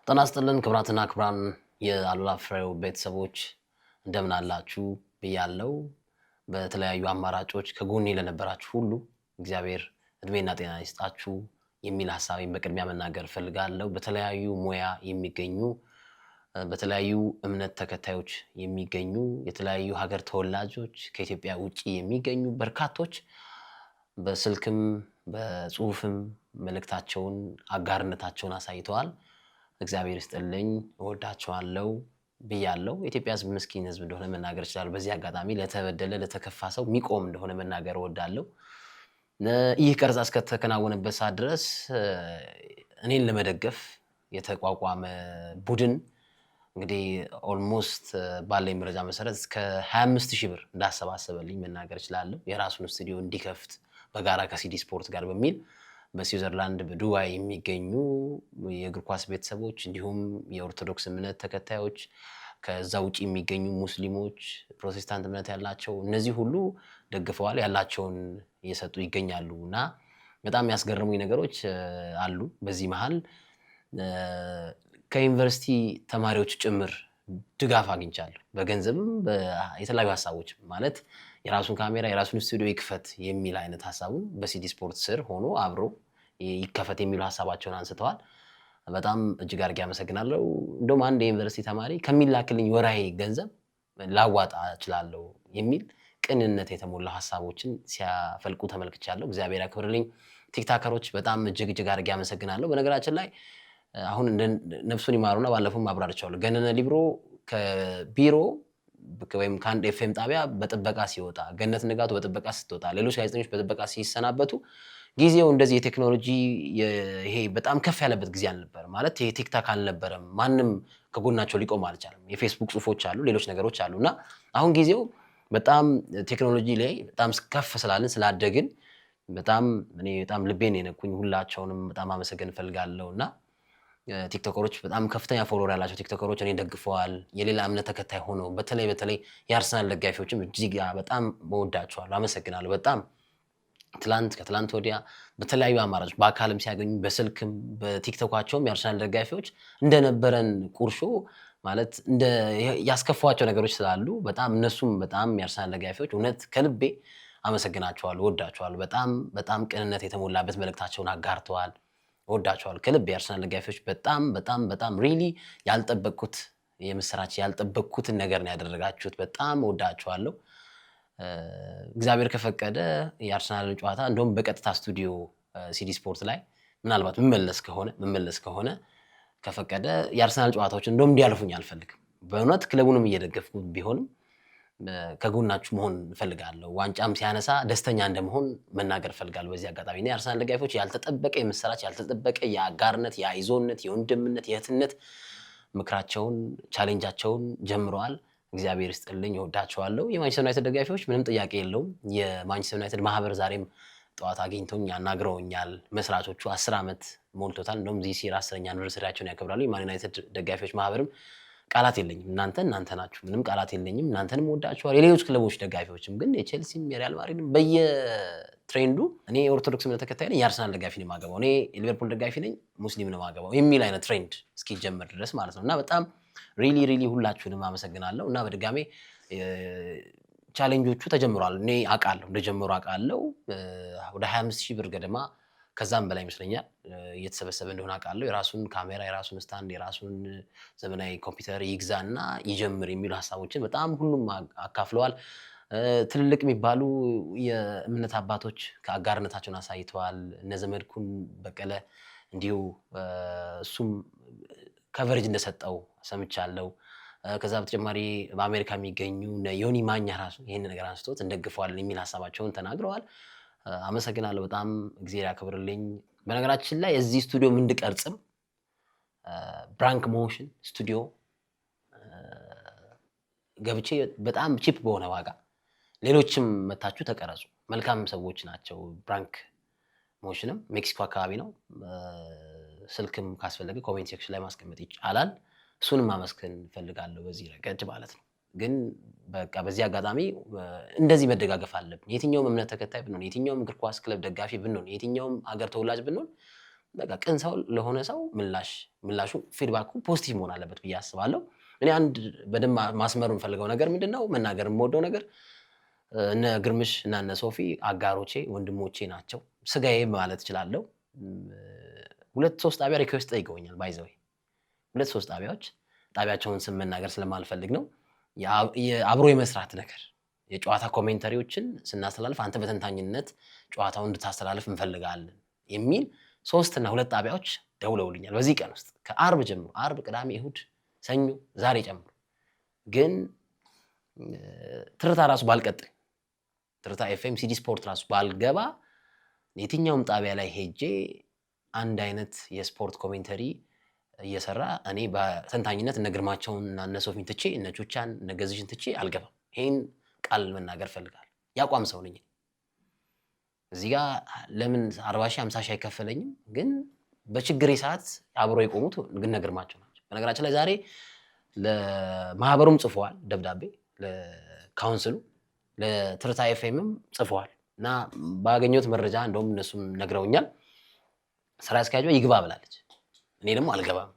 ጤና ይስጥልን ክቡራትና ክቡራን የአሉላ ፍሬው ቤተሰቦች እንደምን አላችሁ ብያለሁ። በተለያዩ አማራጮች ከጎኔ ለነበራችሁ ሁሉ እግዚአብሔር እድሜና ጤና ይስጣችሁ የሚል ሐሳቤን በቅድሚያ መናገር ፈልጋለሁ። በተለያዩ ሙያ የሚገኙ በተለያዩ እምነት ተከታዮች የሚገኙ የተለያዩ ሀገር ተወላጆች ከኢትዮጵያ ውጪ የሚገኙ በርካቶች በስልክም በጽሁፍም መልእክታቸውን አጋርነታቸውን አሳይተዋል። እግዚአብሔር ይስጥልኝ እወዳቸዋለሁ ብያለሁ። የኢትዮጵያ ሕዝብ ምስኪን ሕዝብ እንደሆነ መናገር ይችላል። በዚህ አጋጣሚ ለተበደለ ለተከፋ ሰው ሚቆም እንደሆነ መናገር እወዳለሁ። ይህ ቀረጻ እስከተከናወነበት ሰዓት ድረስ እኔን ለመደገፍ የተቋቋመ ቡድን እንግዲህ ኦልሞስት ባለኝ መረጃ መሰረት እስከ 25000 ብር እንዳሰባሰበልኝ መናገር ይችላል። የራሱን ስቱዲዮ እንዲከፍት በጋራ ከሲዲ ስፖርት ጋር በሚል በስዊዘርላንድ በዱባይ የሚገኙ የእግር ኳስ ቤተሰቦች እንዲሁም የኦርቶዶክስ እምነት ተከታዮች ከዛ ውጪ የሚገኙ ሙስሊሞች ፕሮቴስታንት እምነት ያላቸው እነዚህ ሁሉ ደግፈዋል ያላቸውን እየሰጡ ይገኛሉና በጣም ያስገርሙኝ ነገሮች አሉ። በዚህ መሃል ከዩኒቨርሲቲ ተማሪዎች ጭምር ድጋፍ አግኝቻለሁ። በገንዘብም የተለያዩ ሐሳቦች ማለት የራሱን ካሜራ የራሱን ስቱዲዮ ይክፈት የሚል አይነት ሐሳቡን በሲዲ ስፖርት ስር ሆኖ አብሮ ይከፈት የሚሉ ሐሳባቸውን አንስተዋል። በጣም እጅግ አድርጌ አመሰግናለሁ። እንደውም አንድ የዩኒቨርሲቲ ተማሪ ከሚላክልኝ ወራይ ገንዘብ ላዋጣ እችላለሁ የሚል ቅንነት የተሞላ ሐሳቦችን ሲያፈልቁ ተመልክቻለሁ። እግዚአብሔር ያክብርልኝ። ቲክታከሮች በጣም እጅግ አድርጌ አመሰግናለሁ። በነገራችን ላይ አሁን ነፍሱን ይማሩና ባለፈውም አብራርቻለሁ። ገነነ ሊብሮ ከቢሮ ወይም ከአንድ ኤፍኤም ጣቢያ በጥበቃ ሲወጣ፣ ገነት ንጋቱ በጥበቃ ስትወጣ፣ ሌሎች ጋዜጠኞች በጥበቃ ሲሰናበቱ ጊዜው እንደዚህ የቴክኖሎጂ ይሄ በጣም ከፍ ያለበት ጊዜ አልነበረም። ማለት ይሄ ቲክታክ አልነበረም። ማንም ከጎናቸው ሊቆም አልቻለም። የፌስቡክ ጽሁፎች አሉ፣ ሌሎች ነገሮች አሉና አሁን ጊዜው በጣም ቴክኖሎጂ ላይ በጣም ከፍ ስላልን ስላደግን በጣም እኔ በጣም ልቤን የነኩኝ ሁላቸውንም በጣም አመሰግን እፈልጋለሁና ቲክቶከሮች በጣም ከፍተኛ ፎሎወር ያላቸው ቲክቶከሮች እኔ ደግፈዋል። የሌላ እምነት ተከታይ ሆነው በተለይ የአርሰናል ደጋፊዎችም እጅግ በጣም መወዳቸዋለሁ፣ አመሰግናለሁ። በጣም ከትላንት ወዲያ በተለያዩ አማራጮች በአካልም ሲያገኙ በስልክም በቲክቶካቸውም የአርሰናል ደጋፊዎች እንደነበረን ቁርሾ ማለት ያስከፋቸው ነገሮች ስላሉ በጣም እነሱም በጣም የአርሰናል ደጋፊዎች እውነት ከልቤ አመሰግናቸዋለሁ፣ ወዳቸዋለሁ። በጣም ቅንነት የተሞላበት መልእክታቸውን አጋርተዋል። ወዳቸዋለሁ ከልብ የአርሰናል ደጋፊዎች በጣም ሪሊ ያልጠበቅኩት የምስራች ያልጠበቅኩትን ነገር ነው ያደረጋችሁት። በጣም ወዳቸዋለሁ። እግዚአብሔር ከፈቀደ የአርሰናልን ጨዋታ እንደውም በቀጥታ ስቱዲዮ ሲዲ ስፖርት ላይ ምናልባት መመለስ ከሆነ ከፈቀደ የአርሰናል ጨዋታዎች እንደውም እንዲያልፉኝ አልፈልግም። በእውነት ክለቡንም እየደገፍኩት ቢሆንም ከጎናችሁ መሆን እፈልጋለሁ። ዋንጫም ሲያነሳ ደስተኛ እንደመሆን መናገር እፈልጋለሁ። በዚህ አጋጣሚ እኔ የአርሰናል ደጋፊዎች ያልተጠበቀ የምስራች ያልተጠበቀ የአጋርነት የአይዞነት የወንድምነት የእህትነት ምክራቸውን ቻሌንጃቸውን ጀምረዋል። እግዚአብሔር ይስጥልኝ፣ እወዳቸዋለሁ። የማንቸስተር ዩናይትድ ደጋፊዎች ምንም ጥያቄ የለውም። የማንቸስተር ዩናይትድ ማህበር ዛሬም ጠዋት አግኝተውኝ አናግረውኛል። መስራቾቹ 10 ዓመት ሞልቶታል። እንደውም ዚህ ሲር 10ኛ አኒቨርሰሪያቸውን ያከብራሉ። የማን ዩናይትድ ደጋፊዎች ማህበርም ቃላት የለኝም። እናንተ ናችሁ። ምንም ቃላት የለኝም። እናንተንም ወዳችኋል። የሌሎች ክለቦች ደጋፊዎችም ግን የቼልሲም የሪያል ማድሪድም በየትሬንዱ እኔ የኦርቶዶክስ እምነት ተከታይ ነኝ፣ የአርሰናል ደጋፊ ነኝ የማገባው፣ እኔ የሊቨርፑል ደጋፊ ነኝ፣ ሙስሊም ነው የማገባው የሚል አይነት ትሬንድ እስኪጀምር ድረስ ማለት ነውና በጣም ሪሊ ሁላችሁንም አመሰግናለሁ። እና በድጋሜ ቻሌንጆቹ ተጀምሯል። እኔ አውቃለሁ እንደጀመሩ አውቃለሁ። ወደ 25000 ብር ገደማ ከዛም በላይ ይመስለኛል እየተሰበሰበ እንደሆነ አውቃለሁ። የራሱን ካሜራ የራሱን ስታንድ የራሱን ዘመናዊ ኮምፒውተር ይግዛና ይጀምር የሚሉ ሐሳቦችን በጣም ሁሉም አካፍለዋል። ትልልቅ የሚባሉ የእምነት አባቶች ከአጋርነታቸውን አሳይተዋል። እነ ዘመድኩን በቀለ እንዲሁ እሱም ከቨሬጅ እንደሰጠው ሰምቻለሁ። ከዛ በተጨማሪ በአሜሪካ የሚገኙ ዮኒ ማኛ ራሱ ይሄን ነገር አንስቶት እንደግፈዋል የሚል ሐሳባቸውን ተናግረዋል። አመሰግናለሁ። በጣም እግዚአብሔር ያክብርልኝ። በነገራችን ላይ እዚህ ስቱዲዮ እንድቀርጽም ብራንክ ሞሽን ስቱዲዮ ገብቼ በጣም ቺፕ በሆነ ዋጋ ሌሎችም መታችሁ ተቀረጹ። መልካም ሰዎች ናቸው። ብራንክ ሞሽንም ሜክሲኮ አካባቢ ነው። ስልክም ካስፈለገ ኮሜንት ሴክሽን ላይ ማስቀመጥ ይቻላል። እሱንም ማመስገን ፈልጋለሁ በዚህ ረገድ ማለት ነው። ግን በቃ በዚህ አጋጣሚ እንደዚህ መደጋገፍ አለብን። የትኛውም እምነት ተከታይ ብንሆን፣ የትኛውም እግር ኳስ ክለብ ደጋፊ ብንሆን፣ የትኛውም ሀገር ተወላጅ ብንሆን በቃ ቅን ሰው ለሆነ ሰው ምላሹ ፊድባኩ ፖዚቲቭ መሆን አለበት ብዬ አስባለሁ። እኔ አንድ በደንብ ማስመር የምፈልገው ነገር ምንድነው መናገር የምወደው ነገር እነ ግርምሽ እና እነ ሶፊ አጋሮቼ ወንድሞቼ ናቸው። ስጋዬ ማለት እችላለሁ። 2-3 ጣቢያ ሪኩዌስት ጠይቀውኛል ባይዘው 2-3 ጣቢያዎች ጣቢያቸውን ስም መናገር ስለማልፈልግ ነው። የአብሮ የመስራት ነገር የጨዋታ ኮሜንታሪዎችን ስናስተላልፍ አንተ በተንታኝነት ጨዋታውን እንድታስተላልፍ እንፈልጋለን የሚል 3 እና 2 ጣቢያዎች ደውለውልኛል በዚህ ቀን ውስጥ ከአርብ ጀምሮ አርብ፣ ቅዳሜ፣ እሁድ፣ ሰኞ፣ ዛሬ ጨምሮ። ግን ትርታ ራሱ ባልቀጥል ትርታ ኤፍኤም ሲዲ ስፖርት ራሱ ባልገባ የትኛውም ጣቢያ ላይ ሄጄ አንድ አይነት የስፖርት ኮሜንተሪ እየሰራ እኔ በተንታኝነት እነ ግርማቸውን እና እነ ሶፊን ትቼ እነ ቹቻን እነ ገዝሽን ትቼ አልገባም። ይሄን ቃል መናገር ፈልጋለሁ። ያቋም ሰው ነኝ። እዚህ ጋር ለምን 40 ሺህ 50 ሺህ አይከፈለኝም? ግን በችግሬ ሰዓት አብሮ የቆሙት ግን እነ ግርማቸው ናቸው። በነገራችን ላይ ዛሬ ለማህበሩም ጽፈዋል ደብዳቤ፣ ለካውንስሉ ለትርታ ኤፍኤምም ጽፈዋል እና ባገኘሁት መረጃ እንደውም እነሱም ነግረውኛል ስራ አስኪያጇ ይግባ ብላለች። እኔ ደግሞ አልገባም።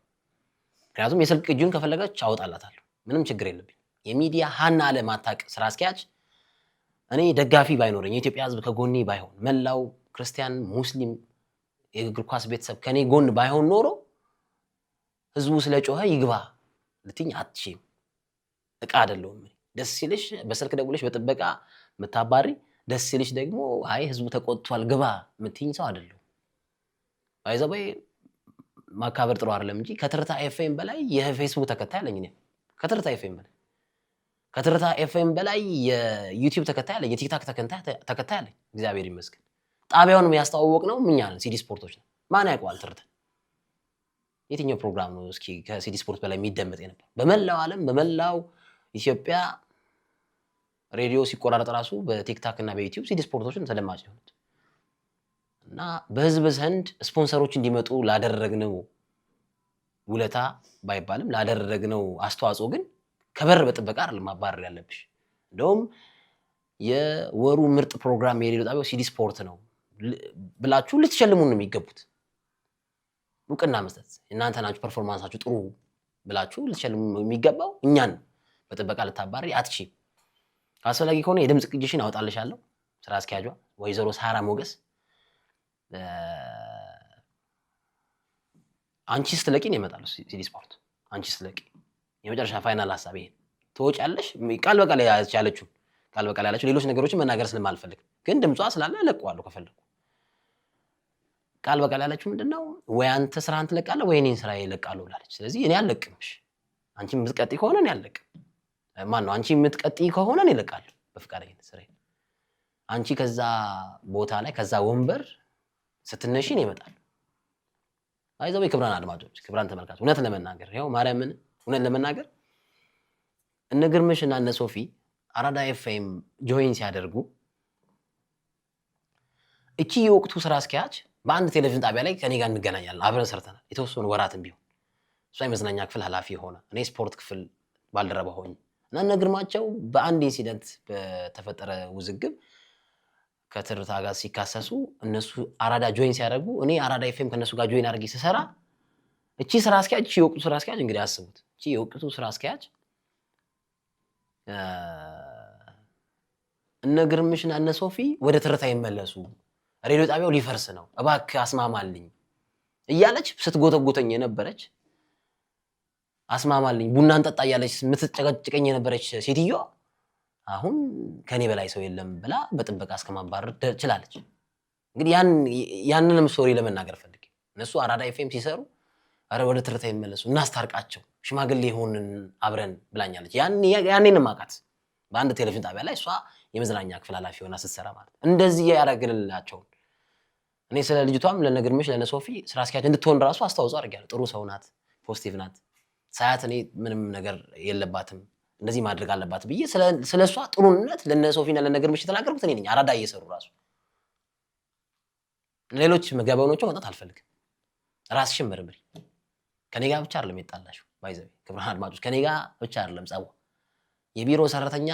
ምክንያቱም የስልክ ቅጂውን ከፈለገች አወጣላታለሁ፣ ምንም ችግር የለብኝ። የሚዲያ ሀና ለማታቅ ስራ አስኪያጅ እኔ ደጋፊ ባይኖረኝ የኢትዮጵያ ሕዝብ ከጎኔ ባይሆን መላው ክርስቲያን ሙስሊም የእግር ኳስ ቤተሰብ ከኔ ጎን ባይሆን ኖሮ ህዝቡ ስለጮኸ ይግባ ልትኝ አትችይም። እቃ አይደለሁም። ደስ ሲልሽ በስልክ ደውለሽ በጥበቃ ምታባሪ፣ ደስ ሲልሽ ደግሞ አይ ህዝቡ ተቆጥቷል ግባ ምትኝ ሰው አይደለሁም። ባይዘበይ ማካበር ጥሩ አይደለም እንጂ ከትርታ ኤፍኤም በላይ የፌስቡክ ተከታይ አለኝ። እኔ ከትርታ ኤፍኤም በላይ ከትርታ ኤፍኤም በላይ የዩቲዩብ ተከታይ አለኝ፣ የቲክታክ ተከታይ አለኝ። እግዚአብሔር ይመስገን። ጣቢያውን ያስተዋወቅ ነው እኛ ነን፣ ሲዲ ስፖርቶች ነው። ማን ያውቀዋል ትርታ? የትኛው ፕሮግራም ነው እስኪ ከሲዲ ስፖርት በላይ የሚደመጥ ነበር? በመላው ዓለም በመላው ኢትዮጵያ ሬዲዮ ሲቆራረጥ ራሱ በቲክታክ እና በዩቲዩብ ሲዲ ስፖርቶችን ተደማጭ ይሆኑት እና በህዝብ ዘንድ ስፖንሰሮች እንዲመጡ ላደረግነው ውለታ ባይባልም ላደረግነው አስተዋጽኦ ግን ከበር በጥበቃ አይደለም ማባረር ያለብሽ። እንደውም የወሩ ምርጥ ፕሮግራም የሬዲዮ ጣቢያው ሲዲ ስፖርት ነው ብላችሁ ልትሸልሙን ነው የሚገቡት። እውቅና መስጠት እናንተ ናችሁ ፐርፎርማንሳችሁ ጥሩ ብላችሁ ልትሸልሙ የሚገባው እኛን በጥበቃ ልታባሪ አትችይም። አስፈላጊ ከሆነ የድምጽ ቅጂሽን አወጣልሻለሁ። ስራ አስኪያጇ ወይዘሮ ሳራ ሞገስ አንቺ ስትለቂ ነው ይመጣሉ ሲዲ ስፖርት። አንቺ ስትለቂ የመጨረሻ ፋይናል ሐሳብ ይሄ ትወጫለሽ። ቃል በቃል ያለችው ቃል በቃል ያለችው ሌሎች ነገሮችን መናገር ስለማልፈልግ ግን ድምጿ ስላለ እለቀዋለሁ ከፈለኩ። ቃል በቃል ያለችው ምንድነው? ወይ አንተ ስራህን ትለቃለህ ወይ እኔን ስራዬን እለቃለሁ ብላለች። ስለዚህ እኔ አልለቅምሽ። አንቺ የምትቀጥይ ከሆነ እኔ አልለቅም። ማን ነው? አንቺ የምትቀጥይ ከሆነ እኔ እለቃለሁ በፍቃደኝነት ስራዬን። አንቺ ከዛ ቦታ ላይ ከዛ ወንበር ስትነሺ ነው ይመጣል። አይዘው ክብራን አድማጮች፣ ክብራን ተመልካቾች፣ እውነት ለመናገር ያው ማርያምን እውነት ለመናገር እነ ግርምሽ እና እነ ሶፊ አራዳ ኤፍኤም ጆይን ሲያደርጉ እቺ የወቅቱ ስራ አስኪያጅ በአንድ ቴሌቪዥን ጣቢያ ላይ ከኔ ጋር እንገናኛለን፣ አብረን ሰርተናል የተወሰኑ ወራትም ቢሆን። እሷ የመዝናኛ ክፍል ኃላፊ ሆነ እኔ ስፖርት ክፍል ባልደረባ ሆኜ እና እነ ግርማቸው በአንድ ኢንሲደንት በተፈጠረ ውዝግብ ከትርታ ጋር ሲካሰሱ እነሱ አራዳ ጆይን ሲያደርጉ እኔ አራዳ ኤፍኤም ከነሱ ጋር ጆይን አድርጌ ስሰራ እቺ ስራ አስኪያጅ እቺ የወቅቱ ስራ አስኪያጅ እንግዲህ አስቡት። እቺ የወቅቱ ስራ አስኪያጅ እነ ግርምሽና እነ ሶፊ ወደ ትርታ ይመለሱ፣ ሬዲዮ ጣቢያው ሊፈርስ ነው፣ እባክህ አስማማልኝ እያለች ስትጎተጎተኝ የነበረች አስማማልኝ ቡና እንጠጣ እያለች የምትጨቀጭቀኝ የነበረች ሴትዮዋ አሁን ከኔ በላይ ሰው የለም ብላ በጥበቃ እስከማባረር ትችላለች። እንግዲህ ያንንም ስቶሪ ለመናገር ፈልጌ እነሱ አራዳ ኤፍኤም ሲሰሩ አረ ወደ ትርታ ይመለሱ እናስታርቃቸው ሽማግሌ ሆንን አብረን ብላኛለች። ያኔን ማቃት በአንድ ቴሌቪዥን ጣቢያ ላይ እሷ የመዝናኛ ክፍል ኃላፊ ሆና ስትሰራ ማለት እንደዚህ ያደረግልላቸው። እኔ ስለ ልጅቷም ለነግርምሽ ለነሶፊ ስራ አስኪያጅ እንድትሆን ራሱ አስተዋጽኦ አድርጋለሁ። ጥሩ ሰው ናት፣ ፖዚቲቭ ናት። ሳያት እኔ ምንም ነገር የለባትም እንደዚህ ማድረግ አለባት ብዬ ስለሷ ጥሩነት ለነሶፊና ለነግርምሽ የተናገርኩት እኔ ነኝ። አራዳ እየሰሩ ራሱ ሌሎች መጋባኖቹ መጣት አልፈልግም። ራስሽን መርምሪ። ከኔ ጋር ብቻ አይደለም የጣላሽው ባይዘው ክብራን አድማጮች፣ ከኔ ጋር ብቻ አይደለም ጸቡ። የቢሮ ሰራተኛ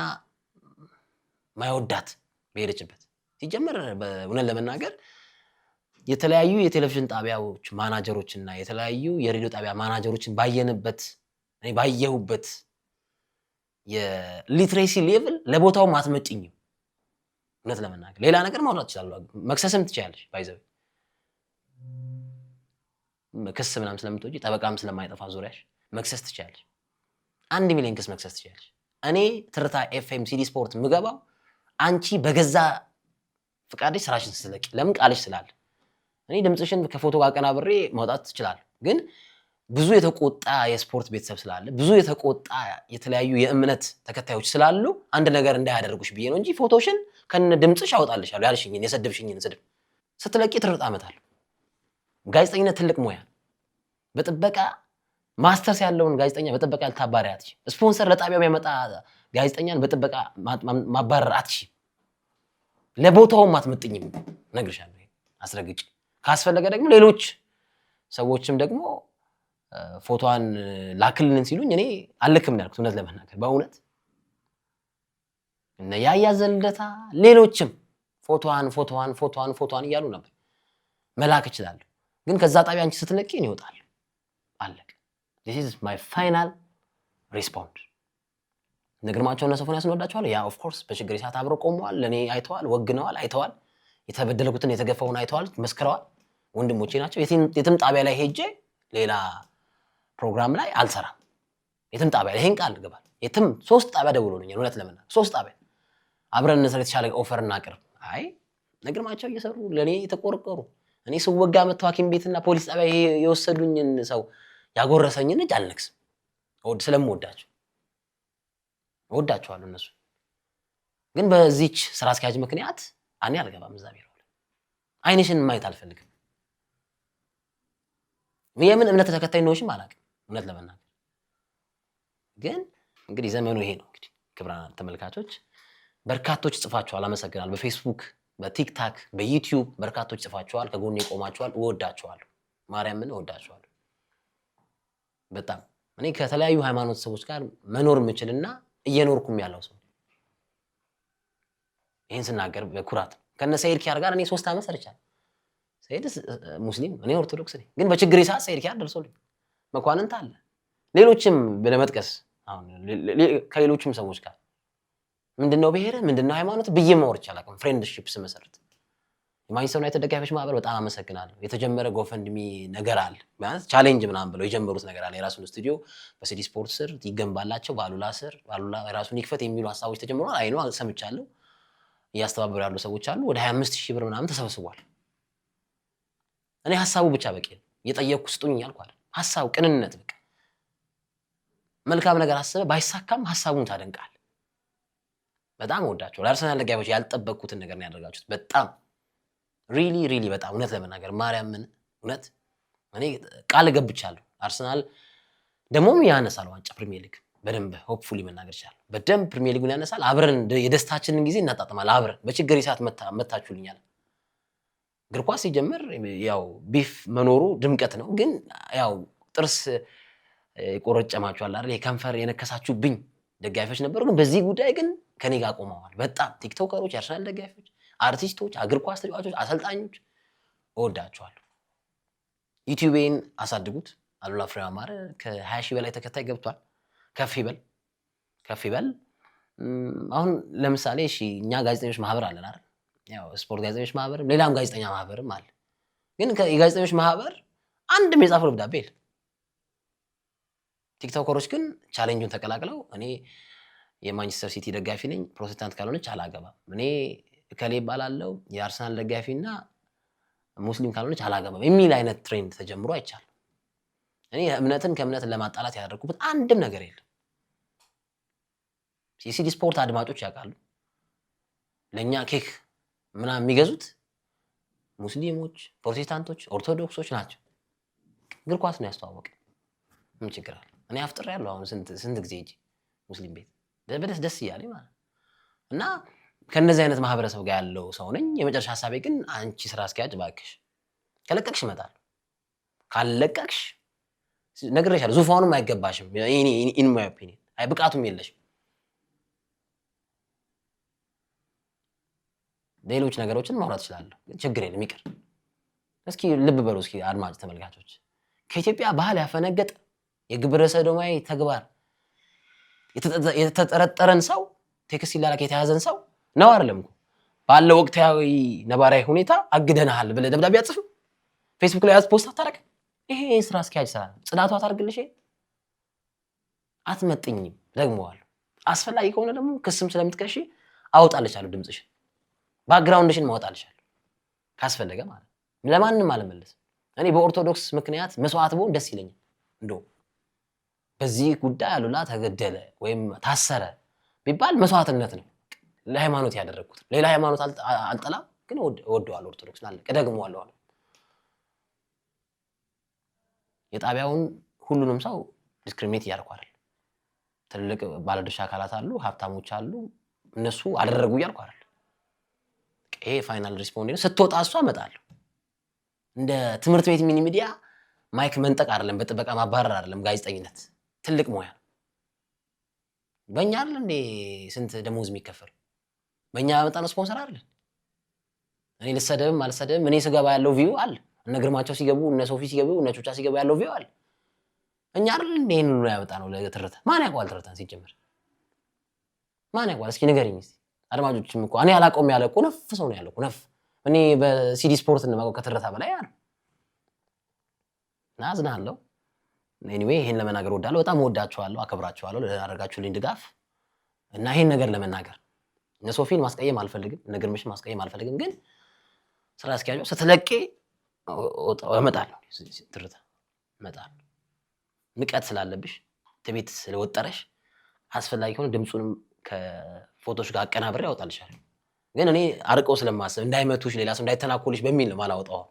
ማይወዳት በሄደችበት ሲጀመር በእውነት ለመናገር የተለያዩ የቴሌቪዥን ጣቢያዎች ማናጀሮችና የተለያዩ የሬዲዮ ጣቢያ ማናጀሮችን ባየሁበት የሊትሬሲ ሌቭል ለቦታው ማትመጭኝም። እውነት ለመናገር ሌላ ነገር ማውራት ይችላል፣ መክሰስም ትችያለሽ። ባይዘው ክስ ምናምን ስለምትወጪ ጠበቃም ስለማይጠፋ ዙሪያሽ መክሰስ ትችያለሽ። 1 ሚሊዮን ክስ መክሰስ ትችያለሽ። እኔ ትርታ ኤፍኤም ሲዲ ስፖርት ምገባው አንቺ በገዛ ፍቃድሽ ስራሽን ስትለቂ ለምን ቃልሽ ስላለ እኔ ድምጽሽን ከፎቶ ጋር አቀናብሬ ማውጣት ትችላለህ። ግን ብዙ የተቆጣ የስፖርት ቤተሰብ ስላለ ብዙ የተቆጣ የተለያዩ የእምነት ተከታዮች ስላሉ አንድ ነገር እንዳያደርጉሽ ብዬ ነው እንጂ ፎቶሽን ከነ ድምጽሽ አውጣልሻለሁ ያልሽኝን የሰደብሽኝን ስድብ ስትለቂ ትርጣመታለሁ። ጋዜጠኝነት ትልቅ ሙያ። በጥበቃ ማስተርስ ያለውን ጋዜጠኛ በጥበቃ ልታባሪ አትችይም። ስፖንሰር ለጣቢያው የሚያመጣ ጋዜጠኛን በጥበቃ ማባረር አትችይም። ለቦታውም አትመጥኝም። እነግርሻለሁ አስረግጬ። ካስፈለገ ደግሞ ሌሎች ሰዎችም ደግሞ ፎቶዋን ላክልን ሲሉኝ እኔ አልክም ያልኩት እውነት ለመናገር በእውነት እነ ያያ ዘልደታ ሌሎችም ፎቶዋን እያሉ ነበር። መላክ እችላለሁ። ግን ከዛ ጣቢያ አንቺ ስትለቂ እኔ እወጣለሁ። አለቀ። this is my final response። ነግርማቸው እና ሶፎንያስ እንወዳቸዋለሁ። ያ ኦፍ ኮርስ በችግር ሰዓት አብረው ቆመዋል። ለኔ አይተዋል፣ ወግነዋል፣ አይተዋል። የተበደለኩትን የተገፈውን አይተዋል፣ መስክረዋል። ወንድሞቼ ናቸው። የትም ጣቢያ ላይ ሄጄ ሌላ ፕሮግራም ላይ አልሰራም። የትም ጣቢያ ይሄን ቃል ገባል። የትም 3 ጣቢያ ደውሎልኛል። እውነት ለመናገር 3 ጣቢያ አብረን እንሰራ የተሻለ ኦፈር እናቅርብ። አይ ነግርማቸው እየሰሩ ለኔ የተቆረቆሩ እኔ ስወጋ መተው ሐኪም ቤትና ፖሊስ ጣቢያ የወሰዱኝን ሰው ያጎረሰኝን እጅ አልነክስም። ስለምወዳቸው እወዳቸዋለሁ። እነሱ ግን በዚህች ስራ አስኪያጅ ምክንያት እኔ አልገባም እዛ ቢሮ ላይ። አይንሽን ማየት አልፈልግም። የምን እምነት ተከታይ ነውሽም አላውቅም እውነት ለመናገር። ግን እንግዲህ ዘመኑ ይሄ ነው። እንግዲህ ክቡራን ተመልካቾች በርካቶች ጽፋችኋል፣ አመሰግናለሁ። በፌስቡክ፣ በቲክታክ፣ በዩቲዩብ በርካቶች ጽፋችኋል፣ ከጎኔ ቆማችኋል። እወዳችኋለሁ፣ ማርያምን እወዳችኋለሁ በጣም። እኔ ከተለያዩ ሃይማኖት ሰዎች ጋር መኖር የምችልና እየኖርኩም ያለው ሰው ይሄን ስናገር በኩራት ከነ ሰይድ ኪያር ጋር እኔ 3 ዓመት ሰርቻለሁ። ሰይድ ሙስሊም፣ እኔ ኦርቶዶክስ ነኝ። ግን በችግር ሰዓት ሰይድ ኪያር ደርሶልኝ መኳንንት አለ። ሌሎችም ለመጥቀስ አሁን ከሌሎችም ሰዎች ጋር ምንድነው ብሔር ምንድነው ሃይማኖት ብዬ ማወር ይችላል። ፍሬንድሺፕ ስመሰርት የማንቸስተር ዩናይትድ ደጋፊዎች ማህበር በጣም አመሰግናለሁ። የተጀመረ ጎፈንድሚ ነገር አለ ማለት ቻሌንጅ ምናምን ብለው የጀመሩት ነገር አለ። የራሱን ስቱዲዮ በሲዲ ስፖርት ስር ይገንባላቸው፣ ባሉላ ስር ባሉላ የራሱን ይክፈት የሚሉ ሐሳቦች ተጀምረዋል። አይኑ ሰምቻለሁ። እያስተባበሩ ያሉ ሰዎች አሉ። ወደ 25,000 ብር ምናምን ተሰብስቧል። እኔ ሐሳቡ ብቻ በቂ ነው። እየጠየቅኩ ስጡኝ ያልኩ አይደል። ሐሳቡ ቅንነት በቃ መልካም ነገር አሰበ ባይሳካም ሐሳቡን ታደንቃል። በጣም ወዳቸው ለአርሰናል ደጋፊዎች ያልጠበቅኩትን ነገር ነው ያደርጋችሁት። በጣም ሪሊ በጣም እውነት ለመናገር ማርያምን እውነት እኔ ቃል ገብቻለሁ። አርሰናል ደሞም ያነሳል ዋንጫ ፕሪሚየር ሊግ በደንብ ሆፕፉሊ መናገር ይችላል። በደንብ ፕሪሚየር ሊጉን ያነሳል። አብረን የደስታችንን ጊዜ እናጣጥማል። አብረን በችግር ሰዓት መታችሁልኛል። እግር ኳስ ሲጀምር ያው ቢፍ መኖሩ ድምቀት ነው። ግን ያው ጥርስ ቆረጨማችኋል አይደል? የከንፈር የነከሳችሁብኝ ደጋፊዎች ነበሩ። ግን በዚህ ጉዳይ ግን ከኔ ጋር ቆመዋል። በጣም ቲክቶከሮች፣ የአርሰናል ደጋፊዎች፣ አርቲስቶች፣ እግር ኳስ ተጫዋቾች፣ አሰልጣኞች እወዳቸዋለሁ። ዩቲዩቤን አሳድጉት። አሉላ ፍሬ አማረ ከ20,000 በላይ ተከታይ ገብቷል። ከፍ ይበል። አሁን ለምሳሌ እሺ እኛ ጋዜጠኞች ማህበር አለን አይደል? ያው ስፖርት ጋዜጠኞች ማህበርም ሌላም ጋዜጠኛ ማህበርም አለ። ግን የጋዜጠኞች ማህበር አንድም የጻፈው ደብዳቤ የለም። ቲክቶከሮች ግን ቻሌንጁን ተቀላቅለው እኔ የማንቸስተር ሲቲ ደጋፊ ነኝ፣ ፕሮቴስታንት ካልሆነች አላገባም፣ እኔ እከሌ እባላለሁ የአርሰናል ደጋፊና ሙስሊም ካልሆነች አላገባም የሚል አይነት ትሬንድ ተጀምሮ አይቻልም። እኔ እምነትን ከእምነት ለማጣላት ያደረኩበት አንድም ነገር የለም። የሲዲ ስፖርት አድማጮች ያውቃሉ። ለኛ ኬክ ምናምን የሚገዙት ሙስሊሞች፣ ፕሮቴስታንቶች፣ ኦርቶዶክሶች ናቸው። እግር ኳስ ነው ያስተዋወቀኝ። ምን ችግር አለ? እኔ አፍጥሬያለሁ። አሁን ስንት ጊዜ ሂጅ ሙስሊም ቤት ደስ እያለኝ ማለት እና ከነዚህ አይነት ማህበረሰብ ጋር ያለው ሰው ነኝ። የመጨረሻ ሐሳቤ ግን አንቺ ስራ አስኪያጅ እባክሽ ከለቀቅሽ እመጣለሁ፣ ካልለቀቅሽ ነግሬሻለሁ፣ ዙፋኑም አይገባሽም። ኢን ማይ ኦፒኒየን አይ ብቃቱም የለሽም። ሌሎች ነገሮችን ማውራት እችላለሁ፣ ችግር የለም ይቅር። እስኪ ልብ በሉ እስኪ አድማጭ ተመልካቾች፣ ከኢትዮጵያ ባህል ያፈነገጠ የግብረ ሰዶማዊ ተግባር የተጠረጠረን ሰው ቴክስት ይላላክ የተያዘን ሰው ነው አይደለም እኮ ባለው ወቅታዊ ነባራዊ ሁኔታ አግደናል ብለህ ደብዳቤ አጽፍ ፌስቡክ ላይ ፖስት አታረግ። ይሄ ስራ አስኪያጅ ስራ ጽዳቷ አታርግልሽ። አትመጥኝም ደግሞዋለሁ። አስፈላጊ ከሆነ ደግሞ ክስም ስለምትከሺ አወጣልሻለሁ፣ ድምጽሽን ባክግራውንድሽን ማወጣልሻለሁ ካስፈለገ ማለት ለማንም አልመለስም። እኔ በኦርቶዶክስ ምክንያት መስዋዕት ብሆን ደስ ይለኛል። እንደው በዚህ ጉዳይ አሉላ ተገደለ ወይም ታሰረ ቢባል መስዋዕትነት ነው ለሃይማኖት ያደረኩት። ሌላ ሃይማኖት አልጠላም፣ ግን እወደዋለሁ ኦርቶዶክስ አለ ቀደግመዋለሁ አለ። የጣቢያውን ሁሉንም ሰው ዲስክሪሚኔት እያደረኩ አይደል። ትልልቅ ባለድርሻ አካላት አሉ፣ ሀብታሞች አሉ፣ እነሱ አደረጉ እያልኩ አይደል። ይሄ ፋይናል ሪስፖንድ ነው። ስትወጣ እሷ እመጣለሁ። እንደ ትምህርት ቤት ሚኒ ሚዲያ ማይክ መንጠቅ አይደለም፣ በጥበቃ ማባረር አይደለም። ጋዜጠኝነት ትልቅ ሙያ በእኛ አይደል እንዴ ስንት ደሞዝ የሚከፈል በእኛ ያመጣነው ስፖንሰር አይደል። እኔ ልሰደብም አልሰደብም እኔ ስገባ ያለው ቪው አለ። እነ ግርማቸው ሲገቡ እነ ሶፊ ሲገቡ እነ ቹቻ ሲገቡ ያለው ቪው አለ። እኛ አይደል እንዴ ይሄንን ነው ያመጣነው ለትርታ። ማን ያውቃል ትርታን ሲጀምር ማን ያውቃል? እስኪ ንገረኝ እስቲ። አድማጮችም እኮ እኔ አላውቀውም ያለ እኮ ነፍ ሰው ነው ያለው ነፍ። እኔ በሲዲ ስፖርት እንማቀው ከትርታ በላይ አለ። ናዝናለሁ። ኤኒዌይ ይሄን ለመናገር ወዳለሁ። በጣም ወዳችኋለሁ፣ አከብራችኋለሁ ለአደረጋችሁልኝ ድጋፍ እና ይሄን ነገር ለመናገር እነ ሶፊን ማስቀየም አልፈልግም፣ እነ ግርምሽን ማስቀየም አልፈልግም። ግን ስራ አስኪያጁ ስትለቂ እመጣለሁ፣ ትርታ እመጣለሁ። ንቀት ስላለብሽ ትቤት ስለወጠረሽ አስፈላጊ ከሆነ ድምጹንም ከፎቶሽ ጋር አቀናብሬ ያወጣልሻለሁ። ግን እኔ አርቀው ስለማስብ እንዳይመቱሽ ሌላ ሰው እንዳይተናኮልሽ በሚል ነው ማላወጣው።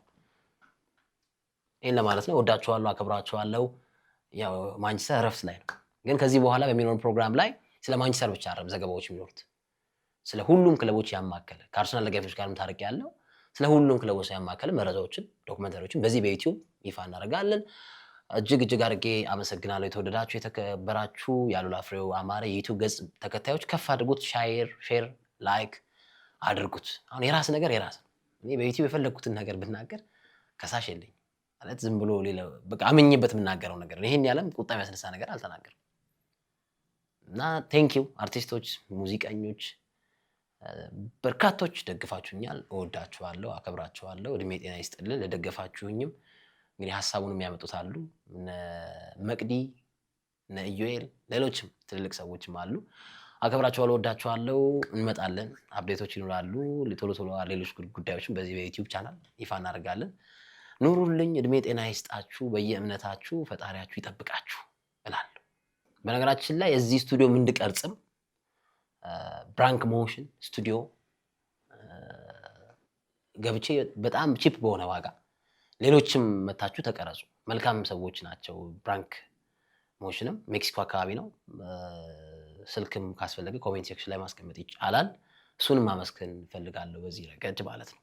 ይሄን ለማለት ነው። ወዳችኋለሁ፣ አከብራችኋለሁ። ያው ማንቸስተር እረፍት ላይ ነው። ግን ከዚህ በኋላ በሚኖር ፕሮግራም ላይ ስለ ማንቸስተር ብቻ አይደለም ዘገባዎች የሚኖሩት፣ ስለ ሁሉም ክለቦች ያማከለ ከአርሰናል ደጋፊዎች ጋርም ታርቅ ያለው ስለ ሁሉም ክለቦች ያማከለ መረጃዎችን፣ ዶክመንተሪዎችን በዚህ በዩቲዩብ ይፋ እናደርጋለን። እጅግ አድርጌ አመሰግናለሁ። የተወደዳችሁ የተከበራችሁ የአሉላ ፍሬው አማረ የዩቲዩብ ገጽ ተከታዮች ከፍ አድርጉት፣ ሼር ላይክ አድርጉት። አሁን የራስ ነገር የራስ ነው። እኔ በዩቲዩብ የፈለግኩትን ነገር ብናገር ከሳሽ የለኝ ማለት ዝም ብሎ ሌላ በቃ አምኜበት የምናገረው ነገር ነው። ይሄን ያለም ቁጣ የሚያስነሳ ነገር አልተናገርም። እና ቴንኪው አርቲስቶች፣ ሙዚቀኞች በርካቶች ደግፋችሁኛል። እወዳችኋለሁ፣ አከብራችኋለሁ። እድሜ ጤና ይስጥልን። ለደገፋችሁኝም እንግዲህ ሀሳቡን የሚያመጡት አሉ እነ መቅዲ እነ ኢዩኤል ሌሎችም ትልልቅ ሰዎችም አሉ። አከብራችኋለሁ፣ እወዳችኋለሁ። እንመጣለን፣ አፕዴቶች ይኖራሉ። ቶሎ ሌሎች ጉዳዮችን በዚህ በዩቲዩብ ቻናል ይፋ እናደርጋለን። ኑሩልኝ፣ እድሜ ጤና ይስጣችሁ፣ በየእምነታችሁ ፈጣሪያችሁ ይጠብቃችሁ እላለሁ። በነገራችን ላይ እዚህ ስቱዲዮ እንድቀርጽም ብራንክ ሞሽን ስቱዲዮ ገብቼ በጣም ቺፕ በሆነ ዋጋ ሌሎችም መታችሁ ተቀረጹ። መልካም ሰዎች ናቸው። ብራንክ ሞሽንም ሜክሲኮ አካባቢ ነው። ስልክም ካስፈለገ ኮሜንት ሴክሽን ላይ ማስቀመጥ ይቻላል። እሱንም ማመስገን ፈልጋለሁ በዚህ ረገድ ማለት ነው።